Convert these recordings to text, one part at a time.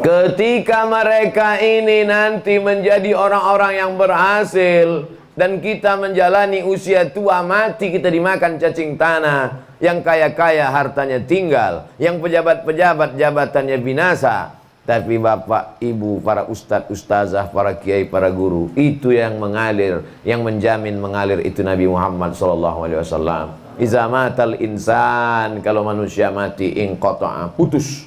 Ketika mereka ini nanti menjadi orang-orang yang berhasil dan kita menjalani usia tua mati, kita dimakan cacing tanah, yang kaya-kaya hartanya tinggal, yang pejabat-pejabat jabatannya binasa, tapi bapak, ibu, para ustadz, ustazah, para kiai, para guru, itu yang mengalir, yang menjamin mengalir itu Nabi Muhammad SAW. Iza matal insan, kalau manusia mati, inqata'a, putus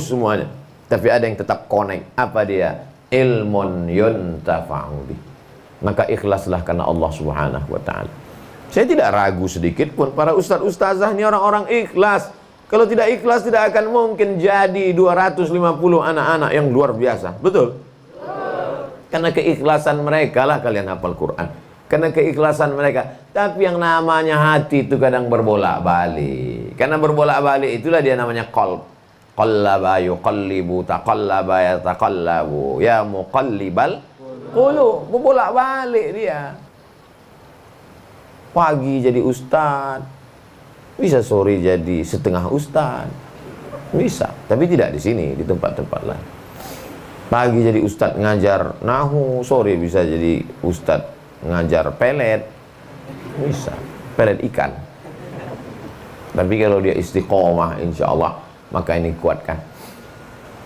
semuanya. Tapi ada yang tetap connect. Apa dia? Ilmun yuntafa'u bih. Maka ikhlaslah karena Allah Subhanahu wa ta'ala. Saya tidak ragu sedikit pun para ustaz ustazah ini orang-orang ikhlas. Kalau tidak ikhlas tidak akan mungkin jadi 250 anak-anak yang luar biasa. Betul? Karena keikhlasan mereka lah kalian hafal Quran. Karena keikhlasan mereka. Tapi yang namanya hati itu kadang berbolak-balik. Karena berbolak-balik itulah dia namanya qalb. Qallaba yuqallibu taqallaba yataqallabu ya muqallibal qulub. Bolak-balik dia. Pagi jadi ustaz, bisa sore jadi setengah ustaz, bisa, tapi tidak di sini, di tempat-tempat lain. Pagi jadi ustaz ngajar nahu, sore bisa jadi ustaz ngajar pelet, bisa, pelet ikan. Tapi kalau dia istiqomah insya Allah, maka ini kuatkan.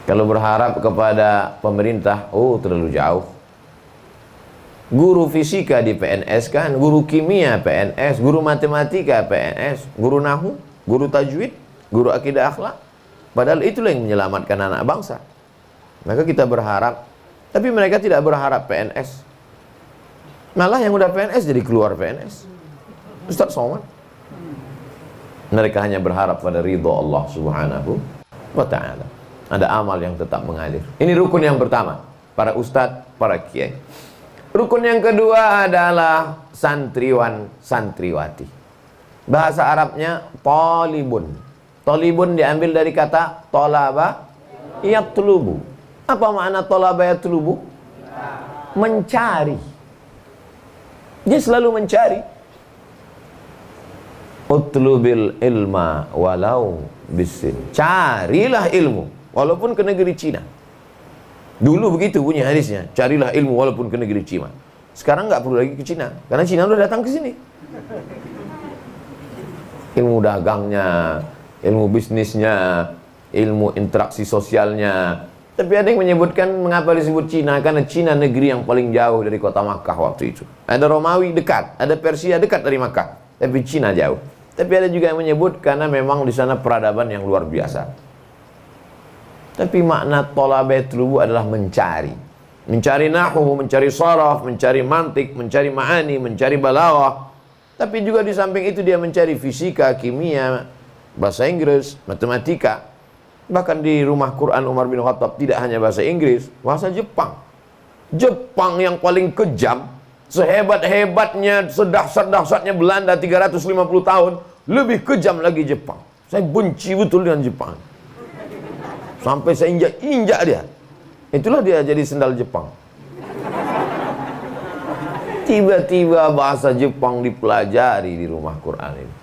Kalau berharap kepada pemerintah, oh terlalu jauh. Guru fisika di PNS kan, guru kimia PNS, guru matematika PNS, guru nahu, guru tajwid, guru akidah akhlak. Padahal itulah yang menyelamatkan anak bangsa. Maka kita berharap, tapi mereka tidak berharap PNS. Malah yang udah PNS jadi keluar PNS. Ustaz Somad. Mereka hanya berharap pada ridho Allah Subhanahu wa ta'ala. Ada amal yang tetap mengalir. Ini rukun yang pertama, para ustadz, para kiai. Rukun yang kedua adalah santriwan, santriwati. Bahasa Arabnya talibun. Talibun diambil dari kata talaba yatlubu. Apa makna talaba yatlubu? Mencari. Dia selalu mencari. Utlubil ilma walau bisin. Carilah ilmu walaupun ke negeri Cina. Dulu begitu punya hadisnya, carilah ilmu walaupun ke negeri Cina. Sekarang nggak perlu lagi ke Cina karena Cina udah datang ke sini. Ilmu dagangnya, ilmu bisnisnya, ilmu interaksi sosialnya. Tapi ada yang menyebutkan mengapa disebut Cina, karena Cina negeri yang paling jauh dari kota Makkah waktu itu. Ada Romawi dekat, ada Persia dekat dari Makkah, tapi Cina jauh. Tapi ada juga yang menyebut karena memang di sana peradaban yang luar biasa. Tapi makna talabatul adalah mencari. Mencari nahwu, mencari sharaf, mencari mantik, mencari ma'ani, mencari balaghah. Tapi juga di samping itu dia mencari fisika, kimia, bahasa Inggris, matematika. Bahkan di rumah Quran Umar bin Khattab tidak hanya bahasa Inggris, bahasa Jepang. Jepang yang paling kejam, sehebat-hebatnya, sedahsyat-dahsyatnya Belanda 350 tahun, lebih kejam lagi Jepang. Saya benci betul dengan Jepang. Sampai saya injak-injak dia. Itulah dia jadi sendal Jepang. Tiba-tiba bahasa Jepang dipelajari di rumah Quran ini.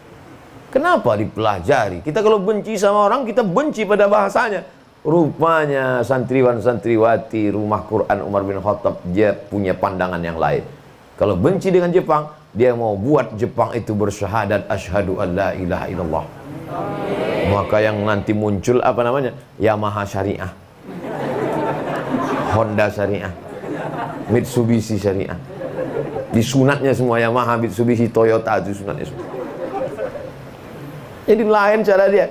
Kenapa dipelajari? Kita kalau benci sama orang, kita benci pada bahasanya. Rupanya santriwan-santriwati rumah Quran Umar bin Khattab, dia punya pandangan yang lain. Kalau benci dengan Jepang, dia mau buat Jepang itu bersyahadat asyhadu an la ilaha illallah. Maka yang nanti muncul apa namanya? Yamaha Syariah, Honda Syariah, Mitsubishi Syariah. Disunatnya semua Yamaha, Mitsubishi, Toyota itu sunatnya semua. Jadi lain cara dia.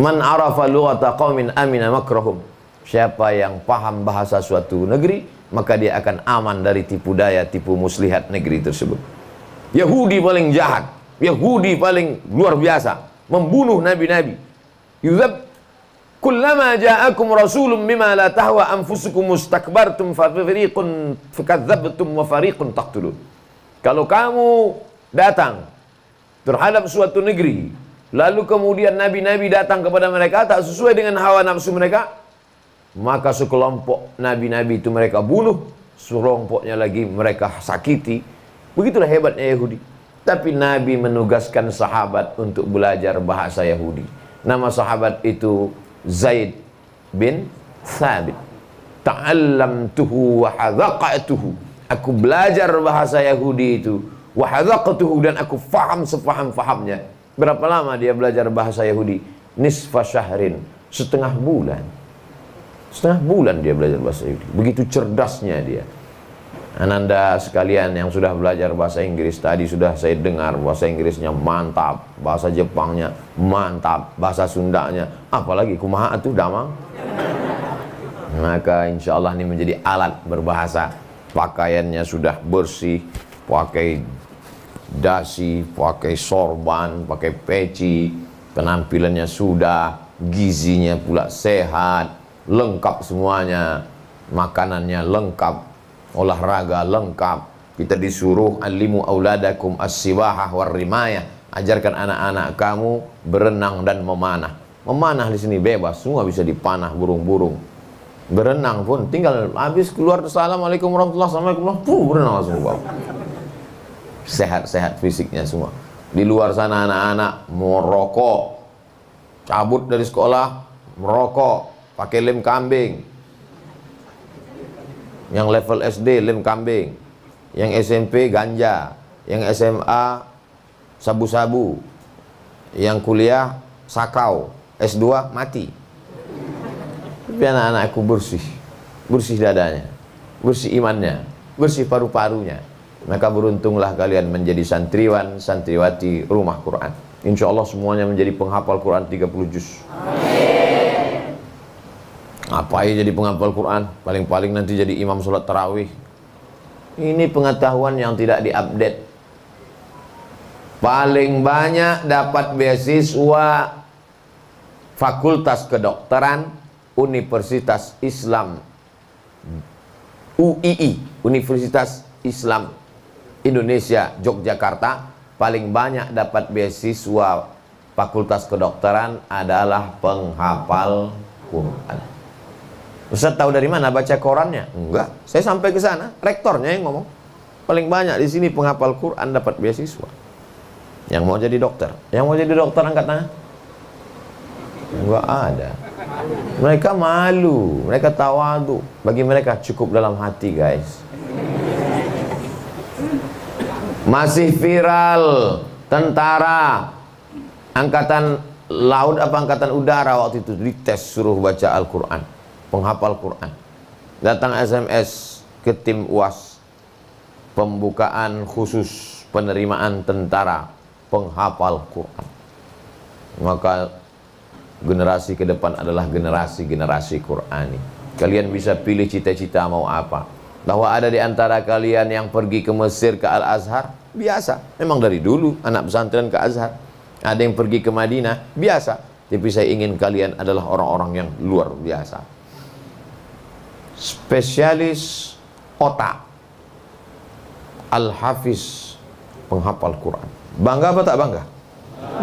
Man arafa lughata qaumin amina makrahum. Siapa yang paham bahasa suatu negeri, maka dia akan aman dari tipu daya, tipu muslihat negeri tersebut. Yahudi paling jahat, Yahudi paling luar biasa, membunuh nabi-nabi. Yuzab kullama ja'akum rasulun bima la tahwa anfusukum mustakbartum fa fariqun fakadzabtum wa fariqun taqtulun. Kalau kamu datang terhadap suatu negeri, lalu kemudian nabi-nabi datang kepada mereka tak sesuai dengan hawa nafsu mereka, maka sekelompok nabi-nabi itu mereka bunuh, sekelompoknya lagi mereka sakiti. Begitulah hebatnya Yahudi. Tapi Nabi menugaskan sahabat untuk belajar bahasa Yahudi. Nama sahabat itu Zaid bin Thabit. Ta'allamtuhu wa hadzaqatuhu. Aku belajar bahasa Yahudi itu, wa hadzaqatuhu, dan aku faham sefaham-fahamnya. Berapa lama dia belajar bahasa Yahudi? Nisfa syahrin, setengah bulan. Setengah bulan dia belajar bahasa Yahudi. Begitu cerdasnya dia. Ananda sekalian yang sudah belajar bahasa Inggris, tadi sudah saya dengar bahasa Inggrisnya mantap, bahasa Jepangnya mantap, bahasa Sundanya, apalagi kumaha atuh damang. Maka insya Allah ini menjadi alat berbahasa. Pakaiannya sudah bersih, pakai dasi, pakai sorban, pakai peci, penampilannya sudah, gizinya pula sehat, lengkap semuanya, makanannya lengkap, olahraga lengkap. Kita disuruh alimu auladakum as-sibahah war-rimayah, ajarkan anak-anak kamu berenang dan memanah. Memanah di sini bebas, semua bisa dipanah burung-burung. Berenang pun tinggal habis keluar assalamualaikum warahmatullahi wabarakatuh, berenang langsung bawah. Sehat-sehat fisiknya semua. Di luar sana anak-anak merokok, cabut dari sekolah merokok, pakai lem kambing. Yang level SD lem kambing, yang SMP ganja, yang SMA sabu-sabu, yang kuliah sakau, S2 mati. Tapi anak-anakku bersih, bersih dadanya, bersih imannya, bersih paru-parunya. Maka beruntunglah kalian menjadi santriwan, santriwati rumah Quran. Insya Allah semuanya menjadi penghafal Quran 30 juz. Apa ya jadi penghafal Quran? Paling-paling nanti jadi imam sholat tarawih. Ini pengetahuan yang tidak diupdate. Paling banyak dapat beasiswa Fakultas Kedokteran Universitas Islam UII, Universitas Islam Indonesia Yogyakarta. Paling banyak dapat beasiswa Fakultas Kedokteran adalah penghafal Quran. Ustaz tahu dari mana? Baca korannya? Enggak, saya sampai ke sana, rektornya yang ngomong. Paling banyak di sini penghafal Quran dapat beasiswa. Yang mau jadi dokter, yang mau jadi dokter angkat tangan. Enggak ada. Mereka malu, mereka tawadu. Bagi mereka cukup dalam hati, guys. Masih viral tentara angkatan laut apa angkatan udara waktu itu dites suruh baca Al-Quran, penghafal Quran. Datang SMS ke tim UAS, pembukaan khusus penerimaan tentara penghafal Quran. Maka generasi ke depan adalah generasi Qurani. Kalian bisa pilih cita-cita mau apa. Bahwa ada di antara kalian yang pergi ke Mesir, ke Al-Azhar, biasa. Memang dari dulu anak pesantren ke Azhar. Ada yang pergi ke Madinah, biasa. Tapi saya ingin kalian adalah orang-orang yang luar biasa. Spesialis otak, Al-Hafiz, penghafal Quran. Bangga apa tak bangga?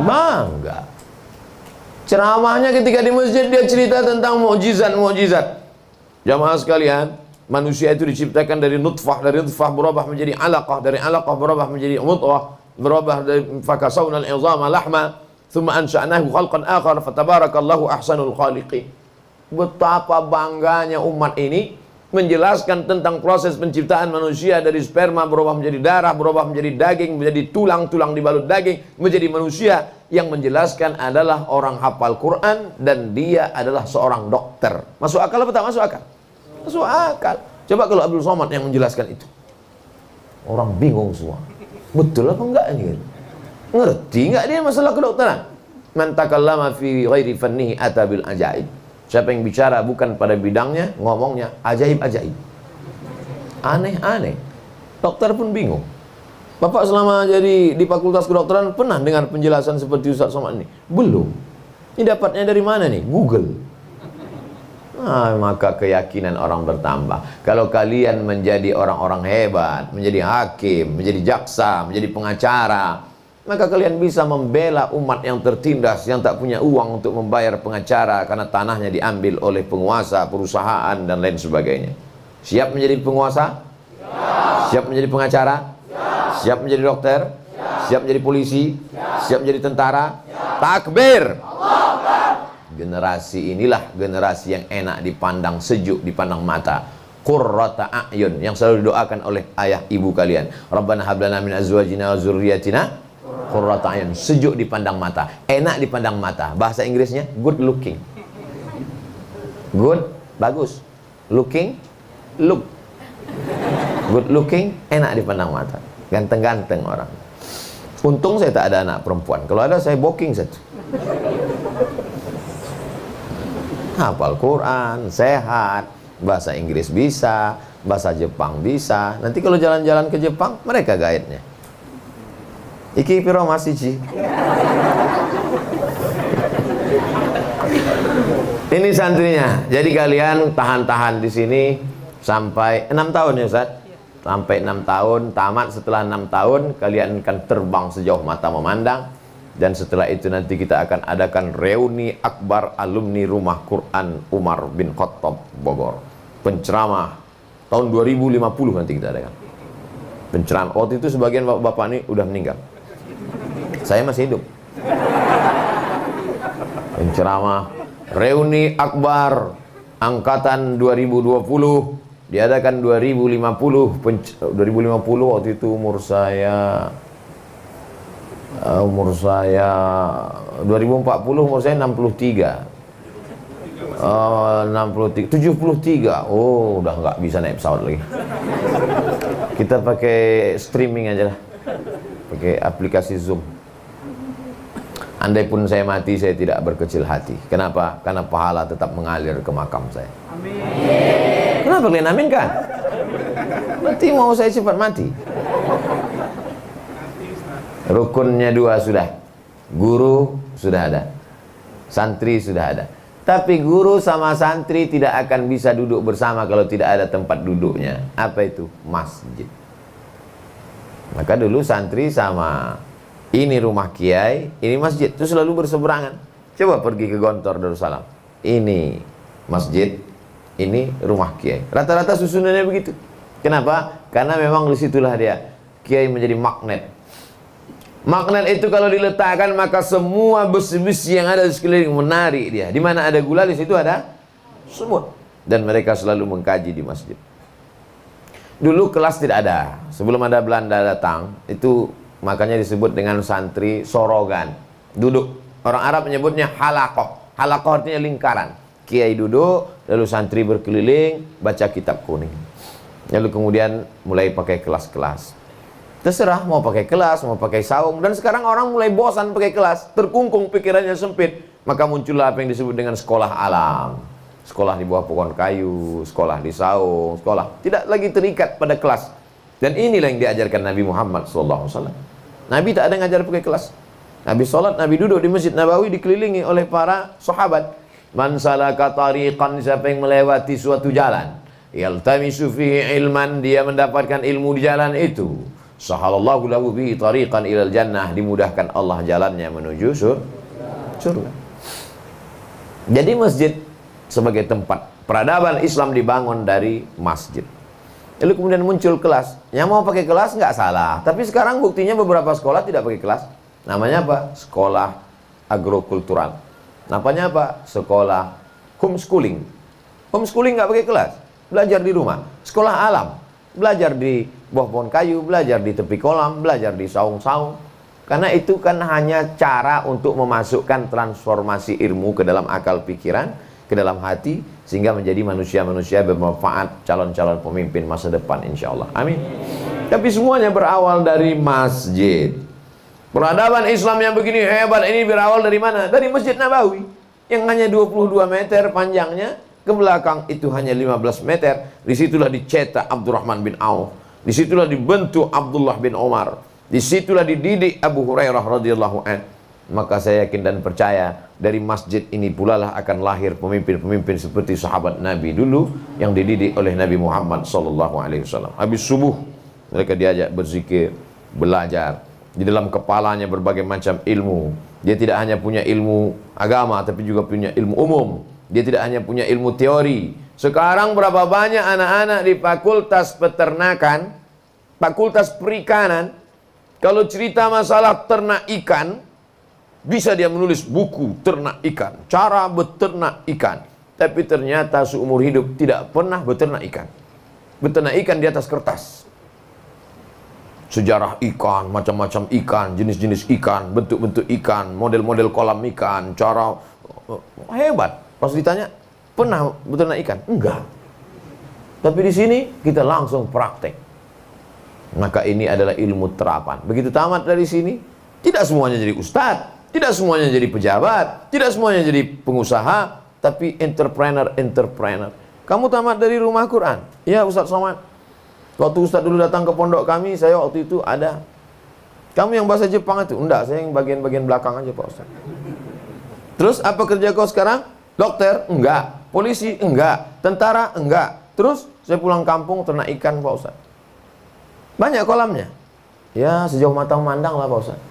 Bangga. Ceramahnya ketika di masjid dia cerita tentang mukjizat-mukjizat. Jamaah sekalian, manusia itu diciptakan dari nutfah berubah menjadi alaqah, dari alaqah berubah menjadi mudghah, berubah dari fakasawna al-'idhama lahma, thumma ansha'nahu khalqan akhar, fatabarakallahu ahsanul khaliqin. Betapa bangganya umat ini menjelaskan tentang proses penciptaan manusia dari sperma berubah menjadi darah, berubah menjadi daging, menjadi tulang-tulang dibalut daging, menjadi manusia. Yang menjelaskan adalah orang hafal Quran dan dia adalah seorang dokter. Masuk akal apa tak masuk akal? Masuk akal. Coba kalau Abdul Somad yang menjelaskan itu, orang bingung semua. Betul apa enggak ini? Ngerti enggak dia masalah kedokteran? Man takallama fi ghairi fannihi ata bil ajaib. Siapa yang bicara bukan pada bidangnya, ngomongnya ajaib-ajaib, aneh-aneh. Dokter pun bingung. Bapak selama jadi di Fakultas Kedokteran pernah dengar penjelasan seperti Ustaz Somad ini? Belum. Ini dapatnya dari mana nih? Google. maka keyakinan orang bertambah. Kalau kalian menjadi orang-orang hebat, menjadi hakim, menjadi jaksa, menjadi pengacara, maka kalian bisa membela umat yang tertindas, yang tak punya uang untuk membayar pengacara karena tanahnya diambil oleh penguasa, perusahaan, dan lain sebagainya. Siap menjadi penguasa? Siap menjadi pengacara? Siap menjadi dokter? Siap menjadi polisi? Siap menjadi tentara? Takbir! Generasi inilah generasi yang enak dipandang, sejuk dipandang mata. Qurrata a'yun, yang selalu didoakan oleh ayah ibu kalian. Rabbana hablana min azwajina wa dzurriyyatina qurrata a'yun, sejuk dipandang mata, enak dipandang mata. Bahasa Inggrisnya good looking. Good, bagus. Looking, look. Good looking, enak dipandang mata. Ganteng-ganteng orang. Untung saya tak ada anak perempuan. Kalau ada saya booking saja. Hafal Quran, sehat, bahasa Inggris bisa, bahasa Jepang bisa. Nanti kalau jalan-jalan ke Jepang, mereka guide-nya. Iki piro masih Ci? Ini santrinya. Jadi kalian tahan-tahan di sini sampai 6 tahun ya Ustaz? Sampai 6 tahun, tamat. Setelah 6 tahun kalian akan terbang sejauh mata memandang. Dan setelah itu nanti kita akan adakan reuni akbar alumni Rumah Quran Umar bin Khattab Bogor. Penceramah tahun 2050 nanti kita adakan. Penceramah. Waktu itu sebagian bapak-bapak ini udah meninggal. Saya masih hidup. Penceramah reuni akbar angkatan 2020 diadakan 2050. 2050 waktu itu umur saya 2040 umur saya 63. 73. Oh, udah nggak bisa naik pesawat lagi. Kita pakai streaming aja lah. Pakai aplikasi Zoom. Andai pun saya mati, saya tidak berkecil hati. Kenapa? Karena pahala tetap mengalir ke makam saya. Amin. Kenapa kalian amin kan? Berarti mau saya cepat mati. Rukunnya 2 sudah. Guru sudah ada. Santri sudah ada. Tapi guru sama santri tidak akan bisa duduk bersama kalau tidak ada tempat duduknya. Apa itu? Masjid. Maka dulu santri sama ini rumah kiai, ini masjid. Itu selalu berseberangan. Coba pergi ke Gontor Darussalam. Ini masjid, ini rumah kiai. Rata-rata susunannya begitu. Kenapa? Karena memang disitulah dia. Kiai menjadi magnet. Magnet itu kalau diletakkan maka semua besi-besi yang ada di sekeliling menarik dia. Di mana ada gula, di situ ada semut. Dan mereka selalu mengkaji di masjid. Dulu kelas tidak ada. Sebelum ada Belanda datang, itu makanya disebut dengan santri sorogan. Duduk. Orang Arab menyebutnya halaqah. Halaqah artinya lingkaran. Kiai duduk, lalu santri berkeliling, baca kitab kuning. Lalu kemudian mulai pakai kelas-kelas. Terserah mau pakai kelas, mau pakai saung. Dan sekarang orang mulai bosan pakai kelas, terkungkung pikirannya sempit. Maka muncullah apa yang disebut dengan sekolah alam. Sekolah di bawah pohon kayu, sekolah di saung, sekolah tidak lagi terikat pada kelas. Dan inilah yang diajarkan Nabi Muhammad SAW. Nabi tak ada ngajar pakai kelas. Nabi sholat, Nabi duduk di Masjid Nabawi dikelilingi oleh para sahabat. Man salaka tariqan, siapa yang melewati suatu jalan, yaltamisu fihi ilman, dia mendapatkan ilmu di jalan itu, sahalallahu lahu bihi tariqan ilal jannah, dimudahkan Allah jalannya menuju surga. Jadi masjid sebagai tempat peradaban Islam dibangun dari masjid. Lalu kemudian muncul kelas. Yang mau pakai kelas nggak salah. Tapi sekarang buktinya beberapa sekolah tidak pakai kelas. Namanya apa? Sekolah agrokultural. Namanya apa? Sekolah homeschooling. Homeschooling nggak pakai kelas. Belajar di rumah. Sekolah alam. Belajar di bawah pohon kayu, belajar di tepi kolam, belajar di saung-saung. Karena itu kan hanya cara untuk memasukkan transformasi ilmu ke dalam akal pikiran, ke dalam hati, sehingga menjadi manusia-manusia bermanfaat, calon-calon pemimpin masa depan insya Allah. Amin. Tapi semuanya berawal dari masjid. Peradaban Islam yang begini hebat ini berawal dari mana? Dari Masjid Nabawi yang hanya 22 meter panjangnya, ke belakang itu hanya 15 meter. Disitulah dicetak Abdurrahman bin Auf. Disitulah dibentuk Abdullah bin Umar. Disitulah dididik Abu Hurairah radhiyallahu anhu. maka saya yakin dan percaya dari masjid ini pula lah akan lahir pemimpin-pemimpin seperti sahabat Nabi dulu yang dididik oleh Nabi Muhammad SAW. Habis subuh mereka diajak berzikir, belajar. Di dalam kepalanya berbagai macam ilmu. Dia tidak hanya punya ilmu agama, tapi juga punya ilmu umum. Dia tidak hanya punya ilmu teori. Sekarang berapa banyak anak-anak di fakultas peternakan, fakultas perikanan, kalau cerita masalah ternak ikan, bisa dia menulis buku ternak ikan, cara beternak ikan. Tapi ternyata seumur hidup tidak pernah beternak ikan. Beternak ikan di atas kertas. Sejarah ikan, macam-macam ikan, jenis-jenis ikan, bentuk-bentuk ikan, model-model kolam ikan, cara hebat. Pas ditanya, pernah beternak ikan? Enggak. Tapi di sini kita langsung praktek. Maka ini adalah ilmu terapan. Begitu tamat dari sini, tidak semuanya jadi ustadz, tidak semuanya jadi pejabat, tidak semuanya jadi pengusaha, tapi entrepreneur. Kamu tamat dari rumah Quran? Ya Ustadz Somad. Waktu Ustadz dulu datang ke pondok kami, saya waktu itu ada. Kamu yang bahasa Jepang itu? Enggak, saya yang bagian-bagian belakang aja Pak Ustadz. Terus apa kerja kau sekarang? Dokter? Enggak. Polisi? Enggak. Tentara? Enggak. Terus saya pulang kampung ternak ikan Pak Ustadz. Banyak kolamnya? Ya sejauh mata memandang lah Pak Ustadz.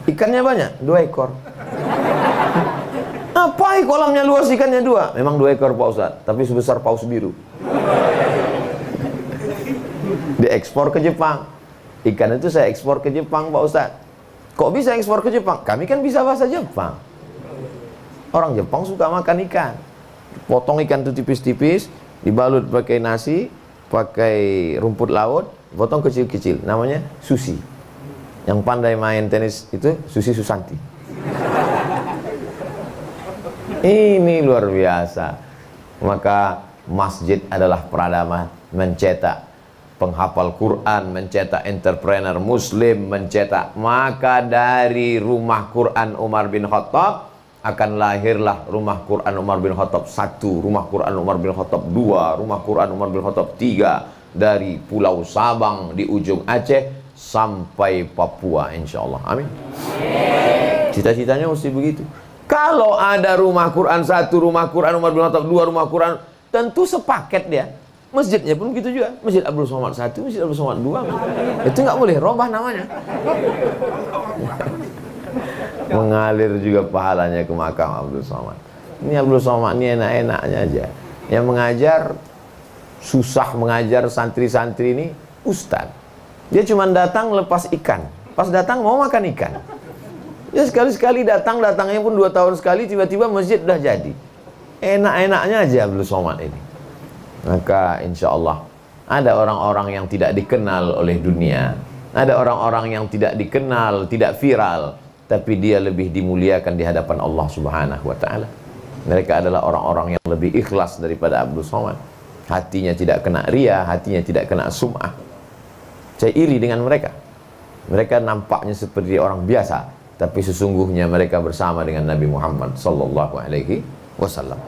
Ikannya banyak? 2 ekor. Apa kolamnya luas, ikannya 2? Memang 2 ekor Pak Ustadz, tapi sebesar paus biru. Diekspor ke Jepang. Ikan itu saya ekspor ke Jepang Pak Ustadz. Kok bisa ekspor ke Jepang? Kami kan bisa bahasa Jepang. Orang Jepang suka makan ikan. Potong ikan itu tipis-tipis, dibalut pakai nasi, pakai rumput laut, potong kecil-kecil. Namanya sushi. Yang pandai main tenis itu Susi Susanti. Ini luar biasa. Maka masjid adalah peradaban mencetak penghafal Quran, mencetak entrepreneur muslim, mencetak. Maka dari rumah Quran Umar bin Khattab akan lahirlah rumah Quran Umar bin Khattab 1, rumah Quran Umar bin Khattab 2, rumah Quran Umar bin Khattab 3, dari Pulau Sabang di ujung Aceh sampai Papua insyaallah. Amin. Cita-citanya mesti begitu. Kalau ada rumah Quran 1, rumah Quran Umar bin Khattab 2, rumah Quran, tentu sepaket dia. Masjidnya pun begitu juga. Masjid Abdul Somad 1, Masjid Abdul Somad 2. Itu nggak boleh robah namanya. Mengalir juga pahalanya ke makam Abdul Somad. Ini Abdul Somad ini enak-enaknya aja. Yang mengajar, susah mengajar santri-santri ini ustaz. Dia cuma datang lepas ikan. Pas datang mau makan ikan. Ya sekali-sekali datangnya pun 2 tahun sekali, tiba-tiba masjid udah jadi. Enak-enaknya aja Abdul Somad ini. Maka insya Allah ada orang-orang yang tidak dikenal oleh dunia, ada orang-orang yang tidak dikenal, tidak viral, tapi dia lebih dimuliakan di hadapan Allah Subhanahu wa Ta'ala. Mereka adalah orang-orang yang lebih ikhlas daripada Abdul Somad. Hatinya tidak kena ria, hatinya tidak kena sum'ah. Saya iri dengan mereka. Mereka nampaknya seperti orang biasa, tapi sesungguhnya mereka bersama dengan Nabi Muhammad sallallahu alaihi wasallam.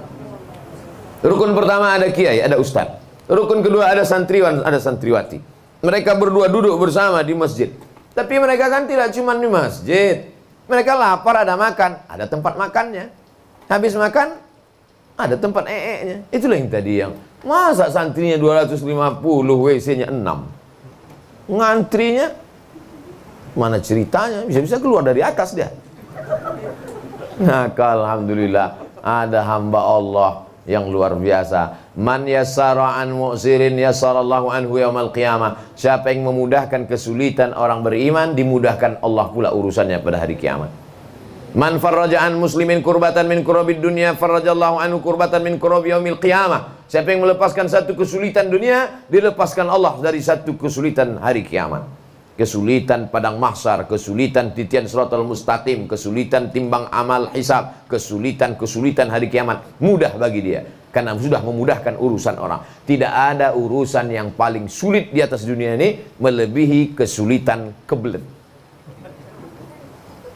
Rukun pertama ada kiai, ada ustaz. Rukun kedua ada santriwan, ada santriwati. Mereka berdua duduk bersama di masjid. Tapi mereka kan tidak cuma di masjid. Mereka lapar, ada makan, ada tempat makannya. Habis makan, ada tempat nya. Itulah yang tadi yang masa santrinya 250, WC-nya 6. Ngantrinya mana ceritanya? Bisa-bisa keluar dari atas dia. Nah, alhamdulillah ada hamba Allah yang luar biasa. Man yassara an mu'sirin yassarallahu anhu yaumal qiyamah. Siapa yang memudahkan kesulitan orang beriman, dimudahkan Allah pula urusannya pada hari kiamat. Man farraja an muslimin kurbatan min kurabid dunya farrajallahu anhu kurbatan min kurabi yaumil qiyamah. Siapa yang melepaskan satu kesulitan dunia, dilepaskan Allah dari satu kesulitan hari kiamat. Kesulitan padang mahsyar, kesulitan titian siratal mustaqim, kesulitan timbang amal hisab, kesulitan hari kiamat mudah bagi dia karena sudah memudahkan urusan orang. Tidak ada urusan yang paling sulit di atas dunia ini melebihi kesulitan kebelet.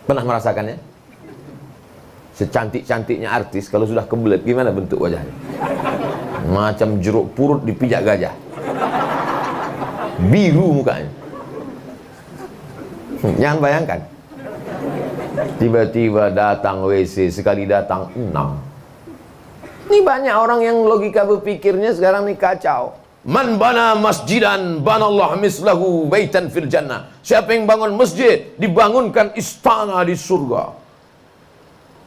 Pernah merasakannya? Secantik-cantiknya artis kalau sudah kebelet gimana bentuk wajahnya? Macam jeruk purut dipijak gajah. Biru mukanya. Jangan bayangkan. Tiba-tiba datang WC, sekali datang 6. Ini banyak orang yang logika berpikirnya sekarang nih kacau. Man bana masjidan banallah mislahu baitan fil jannah. Siapa yang bangun masjid, dibangunkan istana di surga.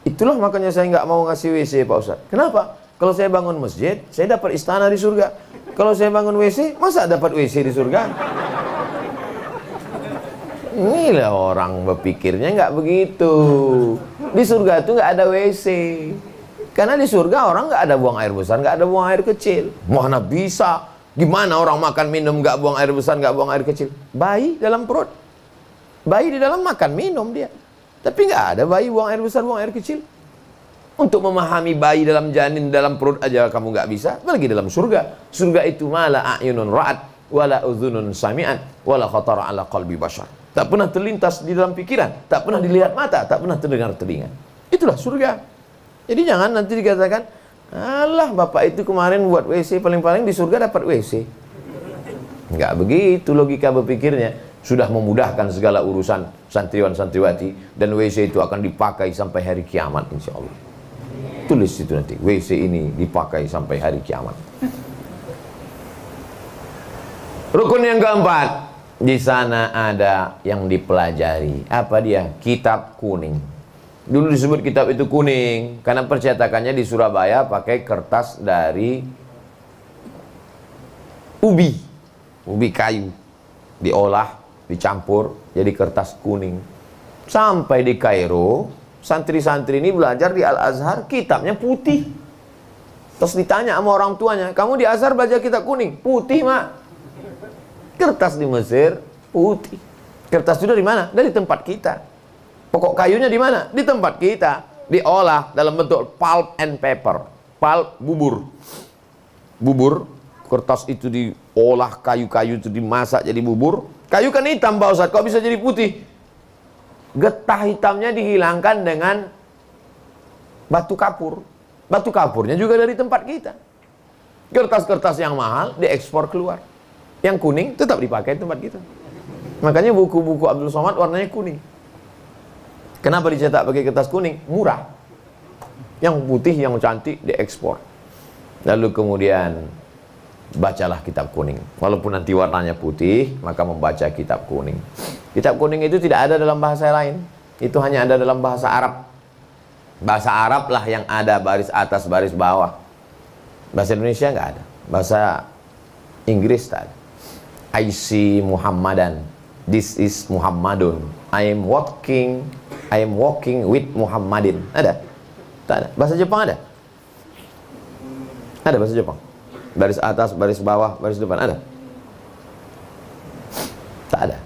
Itulah makanya saya nggak mau ngasih WC, Pak Ustaz. Kenapa? Kalau saya bangun masjid, saya dapat istana di surga. Kalau saya bangun WC, masa dapat WC di surga? Inilah orang berpikirnya nggak begitu. Di surga itu nggak ada WC. Karena di surga orang nggak ada buang air besar, nggak ada buang air kecil. Mana bisa? Gimana orang makan minum nggak buang air besar, nggak buang air kecil? Bayi dalam perut, bayi di dalam makan minum dia. Tapi nggak ada bayi buang air besar, buang air kecil. Untuk memahami bayi dalam janin dalam perut aja kamu nggak bisa, apalagi dalam surga. Surga itu mala a'yunun ra'at, wala udhunun sami'at, wala khatara ala qalbi bashar. Tak pernah terlintas di dalam pikiran, tak pernah dilihat mata, tak pernah terdengar telinga. Itulah surga. Jadi jangan nanti dikatakan, alah bapak itu kemarin buat WC, paling-paling di surga dapat WC. Enggak begitu logika berpikirnya. Sudah memudahkan segala urusan santriwan-santriwati, dan WC itu akan dipakai sampai hari kiamat insya Allah. Tulis itu nanti, WC ini dipakai sampai hari kiamat. Rukun yang keempat, di sana ada yang dipelajari. Apa dia? Kitab kuning. Dulu disebut kitab itu kuning karena percetakannya di Surabaya pakai kertas dari ubi kayu, diolah, dicampur jadi kertas kuning. Sampai di Kairo, santri-santri ini belajar di Al-Azhar, kitabnya putih. Terus ditanya sama orang tuanya, kamu di Azhar belajar kitab kuning? Putih, Mak. Kertas di Mesir putih. Kertas itu dari mana? Dari tempat kita. Pokok kayunya di mana? Di tempat kita. Diolah dalam bentuk pulp and paper. Pulp, bubur. Bubur, kertas itu diolah, kayu-kayu itu dimasak jadi bubur. Kayu kan hitam, Pak Ustaz, kok bisa jadi putih? Getah hitamnya dihilangkan dengan batu kapur. Batu kapurnya juga dari tempat kita. Kertas-kertas yang mahal diekspor keluar. Yang kuning tetap dipakai tempat kita. Makanya buku-buku Abdul Somad warnanya kuning. Kenapa dicetak pakai kertas kuning? Murah. Yang putih, yang cantik diekspor. Lalu kemudian bacalah kitab kuning. Walaupun nanti warnanya putih, maka membaca kitab kuning. Kitab kuning itu tidak ada dalam bahasa lain. Itu hanya ada dalam bahasa Arab. Bahasa Arab lah yang ada baris atas, baris bawah. Bahasa Indonesia nggak ada. Bahasa Inggris tak ada. I see Muhammadan. This is Muhammadun. I am walking with Muhammadin. Ada? Tak ada. Bahasa Jepang ada? Ada bahasa Jepang? Baris atas, baris bawah, baris depan ada? Tak ada.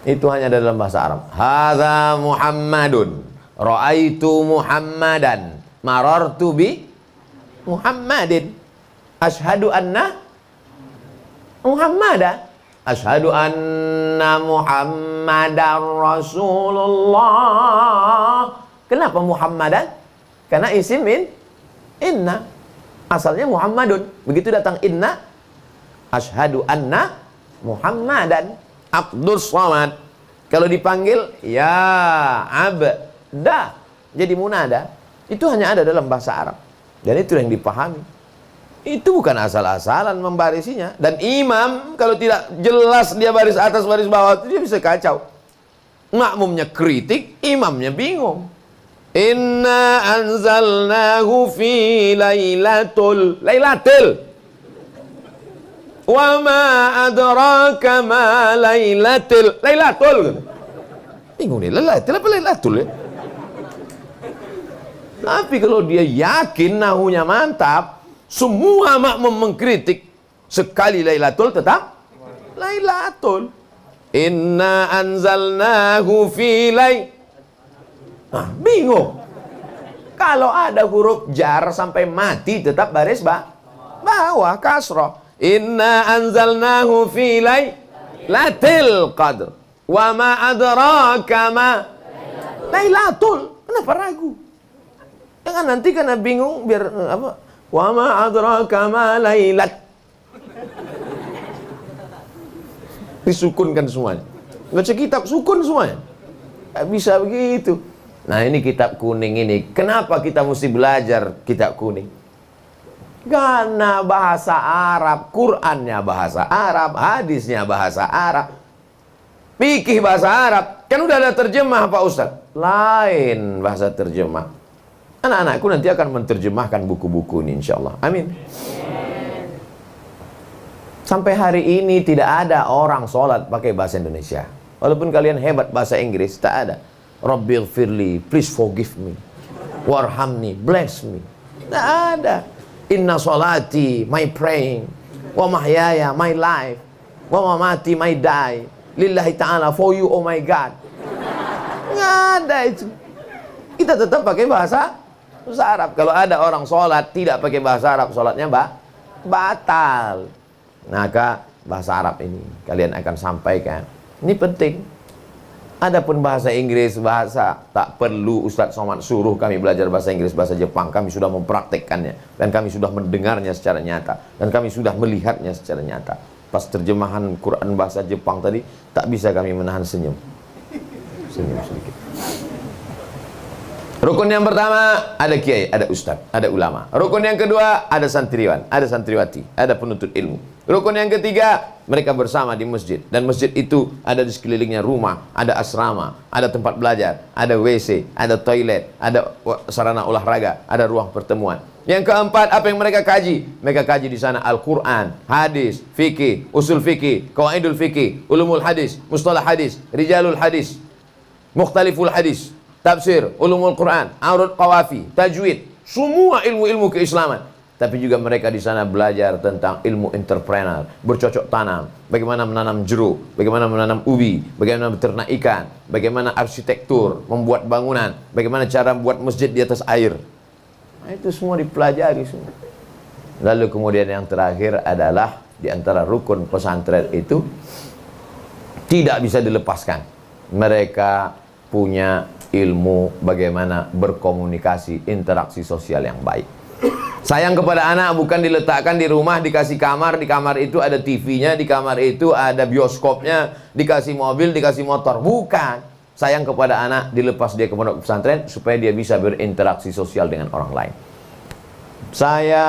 Itu hanya ada dalam bahasa Arab. Hadza Muhammadun. Ra'aitu Muhammadan. Marartu bi Muhammadin. Ashhadu anna Muhammadan. Ashhadu anna Muhammadan Rasulullah. Kenapa Muhammadan? Karena isim inna. Asalnya Muhammadun. Begitu datang inna, ashhadu anna Muhammadan. Abdus Somad. Kalau dipanggil ya abda, jadi munada. Itu hanya ada dalam bahasa Arab. Dan itu yang dipahami. Itu bukan asal-asalan membarisinya. Dan imam kalau tidak jelas dia baris atas baris bawah, dia bisa kacau. Makmumnya kritik, imamnya bingung. Inna anzalnahu fi lailatul wa ma adraka ma lailatul. Bingung nih, lailatul apa lailatul ya? Tapi kalau dia yakin nahunya mantap, semua makmum mengkritik, sekali Lailatul tetap Lailatul. Inna anzalnahu fi bingung. Kalau ada huruf jar sampai mati tetap baris bawah kasrah. Inna anzalnahu fi Lailatul Qadr. Wa ma adraka ma Lailatul. Kenapa ragu? Jangan nanti karena bingung biar apa? Wa ma adraka ma lailat. Disukunkan semuanya. Baca kitab sukun semuanya. Gak bisa begitu. Nah ini kitab kuning ini, kenapa kita mesti belajar kitab kuning? Karena bahasa Arab, Qurannya bahasa Arab, hadisnya bahasa Arab, fikih bahasa Arab. Kan udah ada terjemah Pak Ustadz. Lain bahasa terjemah. Anak-anakku nanti akan menerjemahkan buku-buku ini insya Allah. Amin. Sampai hari ini tidak ada orang sholat pakai bahasa Indonesia. Walaupun kalian hebat bahasa Inggris, tak ada. Rabbighfirli, please forgive me. Warhamni, bless me. Tak ada. Inna sholati, my praying. Wa mahyaya, my life. Wa mamati, my die. Lillahi ta'ala, for you, oh my God. Nggak ada itu. Kita tetap pakai bahasa Arab. Kalau ada orang sholat tidak pakai bahasa Arab, sholatnya batal. Maka bahasa Arab ini kalian akan sampaikan. Ini penting. Adapun bahasa Inggris, bahasa tak perlu Ustadz Somad suruh kami belajar bahasa Inggris, bahasa Jepang. Kami sudah mempraktekkannya dan kami sudah mendengarnya secara nyata dan kami sudah melihatnya secara nyata. Pas terjemahan Quran bahasa Jepang tadi, tak bisa kami menahan senyum. Senyum sedikit. Rukun yang pertama, ada kiai, ada ustadz, ada ulama. Rukun yang kedua, ada santriwan, ada santriwati, ada penuntut ilmu. Rukun yang ketiga, mereka bersama di masjid. Dan masjid itu ada di sekelilingnya rumah, ada asrama, ada tempat belajar, ada WC, ada toilet, ada sarana olahraga, ada ruang pertemuan. Yang keempat, apa yang mereka kaji? Mereka kaji di sana Al-Quran, hadis, fikih, usul fikih, qawaidul fikih, ulumul hadis, mustalah hadis, rijalul hadis, mukhtaliful hadis, tafsir, ulumul Quran, aurud qawafi, tajwid, semua ilmu-ilmu keislaman. Tapi juga mereka di sana belajar tentang ilmu entrepreneur, bercocok tanam, bagaimana menanam jeruk, bagaimana menanam ubi, bagaimana beternak ikan, bagaimana arsitektur, membuat bangunan, bagaimana cara membuat masjid di atas air. Nah, itu semua dipelajari semua. Lalu kemudian yang terakhir adalah di antara rukun pesantren itu tidak bisa dilepaskan. Mereka punya ilmu bagaimana berkomunikasi, interaksi sosial yang baik. Sayang kepada anak bukan diletakkan di rumah, dikasih kamar, di kamar itu ada TV-nya, di kamar itu ada bioskopnya, dikasih mobil, dikasih motor. Bukan. Sayang kepada anak dilepas dia ke pondok pesantren supaya dia bisa berinteraksi sosial dengan orang lain. Saya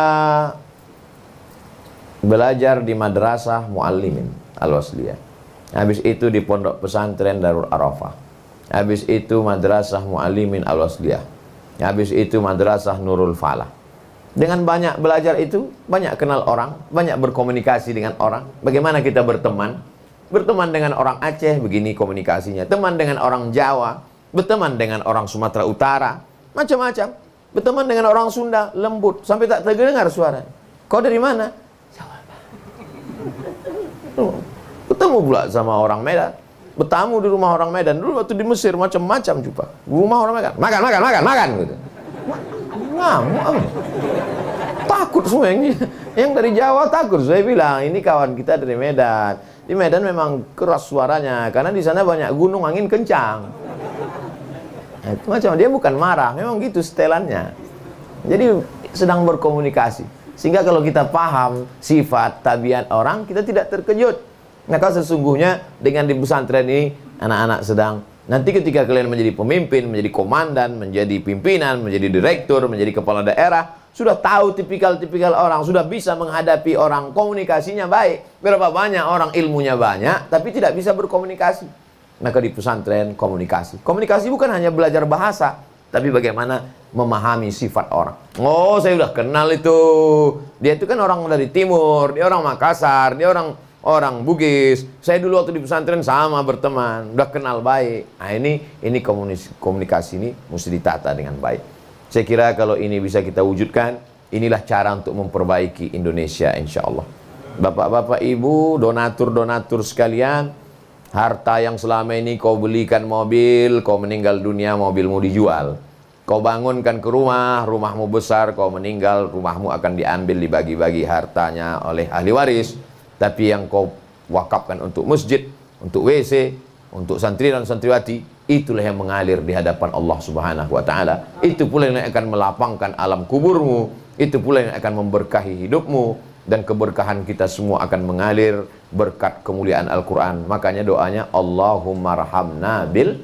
belajar di Madrasah Muallimin Al-Wasliyah. Habis itu di pondok pesantren Darul Arafah. Habis itu Madrasah Muallimin Al-Wasliyah. Habis itu Madrasah Nurul Falah. Dengan banyak belajar itu, banyak kenal orang, banyak berkomunikasi dengan orang. Bagaimana kita berteman? Berteman dengan orang Aceh, begini komunikasinya. Teman dengan orang Jawa, berteman dengan orang Sumatera Utara, macam-macam. Berteman dengan orang Sunda, lembut, sampai tak terdengar suara. Kau dari mana? Jawa. Ketemu pula sama orang Medan. Bertamu di rumah orang Medan. Dulu waktu di Mesir macam-macam juga. Rumah orang Medan. Makan gitu. Ngamuk. Takut semua yang dari Jawa takut. Saya bilang ini kawan kita dari Medan. Di Medan memang keras suaranya karena di sana banyak gunung, angin kencang. Nah, itu macam dia bukan marah, memang gitu setelannya. Jadi sedang berkomunikasi. Sehingga kalau kita paham sifat tabiat orang, kita tidak terkejut. Maka sesungguhnya dengan di pesantren ini anak-anak sedang nanti ketika kalian menjadi pemimpin, menjadi komandan, menjadi pimpinan, menjadi direktur, menjadi kepala daerah, sudah tahu tipikal-tipikal orang, sudah bisa menghadapi orang, komunikasinya baik. Berapa banyak orang ilmunya banyak, tapi tidak bisa berkomunikasi. Maka di pesantren komunikasi. Komunikasi bukan hanya belajar bahasa, tapi bagaimana memahami sifat orang. Oh, saya sudah kenal itu. Dia itu kan orang dari timur, dia orang Makassar, dia orang Bugis. Saya dulu waktu di pesantren sama berteman, udah kenal baik. Nah ini komunikasi ini mesti ditata dengan baik. Saya kira kalau ini bisa kita wujudkan, inilah cara untuk memperbaiki Indonesia insya Allah. Bapak-bapak, ibu, donatur-donatur sekalian, harta yang selama ini kau belikan mobil, kau meninggal dunia mobilmu dijual. Kau bangunkan ke rumah, rumahmu besar, kau meninggal, rumahmu akan diambil, dibagi-bagi hartanya oleh ahli waris. Tapi yang kau wakafkan untuk masjid, untuk WC, untuk santri dan santriwati, itulah yang mengalir di hadapan Allah Subhanahu wa Ta'ala. Itu pula yang akan melapangkan alam kuburmu, itu pula yang akan memberkahi hidupmu, dan keberkahan kita semua akan mengalir berkat kemuliaan Al-Quran. Makanya doanya Allahumma rahamna bil.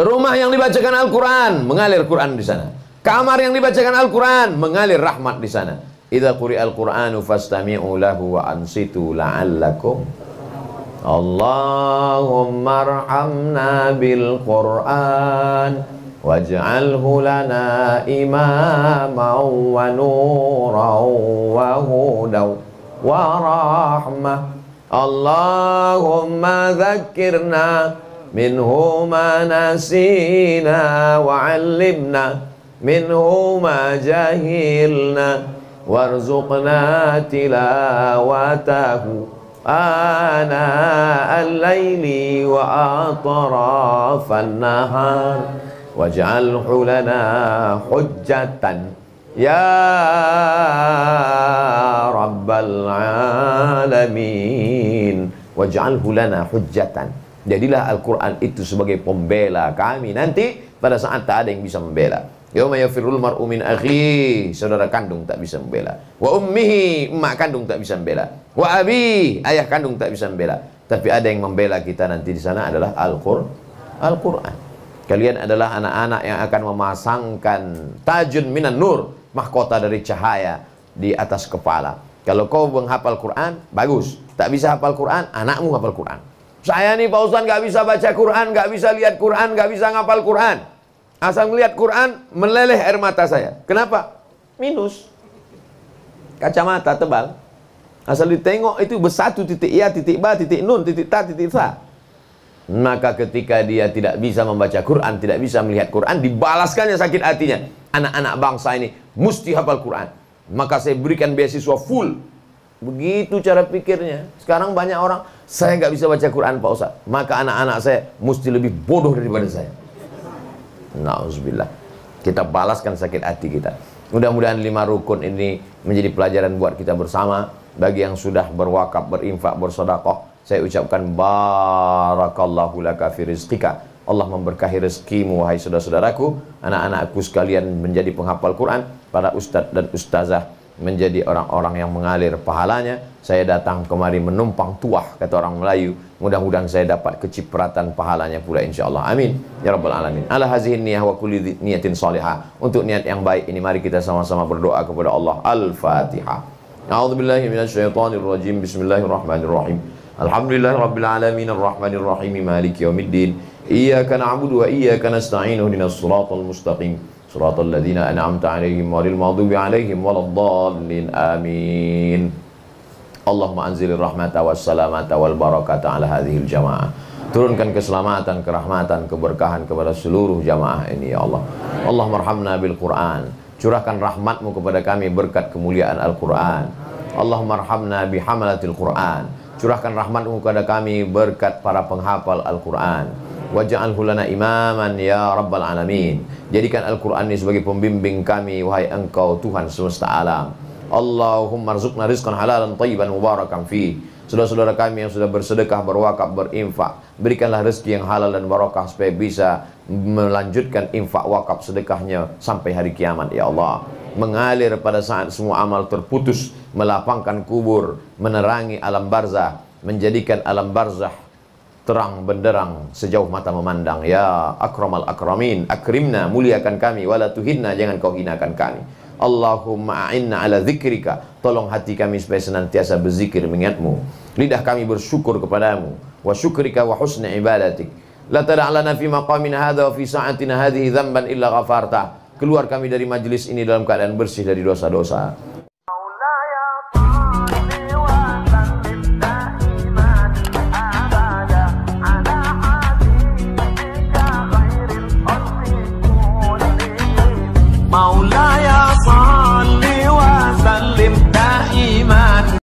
Rumah yang dibacakan Al-Quran, mengalir Quran di sana. Kamar yang dibacakan Al-Quran, mengalir rahmat di sana. Idza quri'al Qur'anu fastami'u lahu wa ansitu la'allakum. Allahumma arhamna bil Qur'an waj'alhu lana imaman wa nuran wa hudan wa rahmah. Allahumma dzakkirna minhu ma nasina wa 'allimna minhu ma jahilna warzuqna tilawatahu ana al-laili wa atrafan nahar waj'alhu lana hujjatan ya rabbal alamin. Waj'alhu lana hujjatan, jadilah Al-Quran itu sebagai pembela kami nanti pada saat tak ada yang bisa membela. Yauma yafirrul mar'u min akhi, saudara kandung tak bisa membela. Wa ummihi, emak kandung tak bisa membela. Wa abi, ayah kandung tak bisa membela. Tapi ada yang membela kita nanti di sana adalah Al-Quran. Kalian adalah anak-anak yang akan memasangkan tajun minan nur, mahkota dari cahaya di atas kepala. Kalau kau menghafal Quran, bagus. Tak bisa hafal Quran, anakmu hafal Quran. Saya nih Pak Ustaz gak bisa baca Quran, gak bisa lihat Quran, gak bisa ngapal Quran. Asal melihat Quran, meleleh air mata saya. Kenapa? Minus. Kacamata tebal. Asal ditengok itu bersatu titik ya, titik ba, titik nun, titik ta, titik sa. Maka ketika dia tidak bisa membaca Quran, tidak bisa melihat Quran, dibalaskannya sakit hatinya. Anak-anak bangsa ini mesti hafal Quran. Maka saya berikan beasiswa full. Begitu cara pikirnya. Sekarang banyak orang, saya nggak bisa baca Quran Pak Ustaz, maka anak-anak saya mesti lebih bodoh daripada saya. Na'udzubillah. Kita balaskan sakit hati kita. Mudah-mudahan 5 rukun ini menjadi pelajaran buat kita bersama. Bagi yang sudah berwakaf, berinfak, bersedekah, saya ucapkan barakallahu laka fi rizqika. Allah memberkahi rezekimu wahai saudara-saudaraku. Anak-anakku sekalian menjadi penghafal Quran, para ustadz dan ustazah menjadi orang-orang yang mengalir pahalanya. Saya datang kemari menumpang tuah, kata orang Melayu. Mudah-mudahan saya dapat kecipratan pahalanya pula insyaallah. Amin ya rabbal alamin. Ala hazihi niyah wa kulli niyatin salihah. Untuk niat yang baik ini mari kita sama-sama berdoa kepada Allah. Al-Fatihah. A'udzubillahi minasyaitonir rajim. Bismillahirrahmanirrahim. Alhamdulillahirabbil alamin arrahmanir rahim maliki yaumiddin. Iyyaka na'budu wa iyyaka nasta'in. Ihdinas siratal mustaqim. Siratal ladzina an'amta 'alaihim ghairil maghdubi 'alaihim waladdallin. Amin. Allahumma anzilir rahmata was salamata wal barakata ala hadhil jamaah. Turunkan keselamatan, kerahmatan, keberkahan kepada seluruh jamaah ini ya Allah. Allahumma arhamna bil Quran. Curahkan rahmatmu kepada kami berkat kemuliaan Al-Quran. Allahumma arhamna bihamalatil Quran. Curahkan rahmatmu kepada kami berkat para penghafal Al-Quran. Waj'alhu lana imaman ya rabbal alamin. Jadikan Al-Quran ini sebagai pembimbing kami wahai Engkau Tuhan semesta alam. Allahumma rzuqna rizqan halalan thayyiban mubarakan fi. Saudara-saudara kami yang sudah bersedekah, berwakaf, berinfak, berikanlah rezeki yang halal dan barakah supaya bisa melanjutkan infak wakaf sedekahnya sampai hari kiamat ya Allah. Mengalir pada saat semua amal terputus, melapangkan kubur, menerangi alam barzah, menjadikan alam barzah terang benderang sejauh mata memandang. Ya akramal akramin, akrimna, muliakan kami, wala tuhinna, jangan kau hinakan kami. Allahumma a'inna ala zikrika, tolong hati kami supaya senantiasa berzikir mengingatmu, lidah kami bersyukur kepadamu, wa syukrika wa husni ibadatik. La tada'lana fi maqamin hadha wa fi sa'atina hadhihi dhanban illa ghafarta. Keluar kami dari majlis ini dalam keadaan bersih dari dosa-dosa. Maula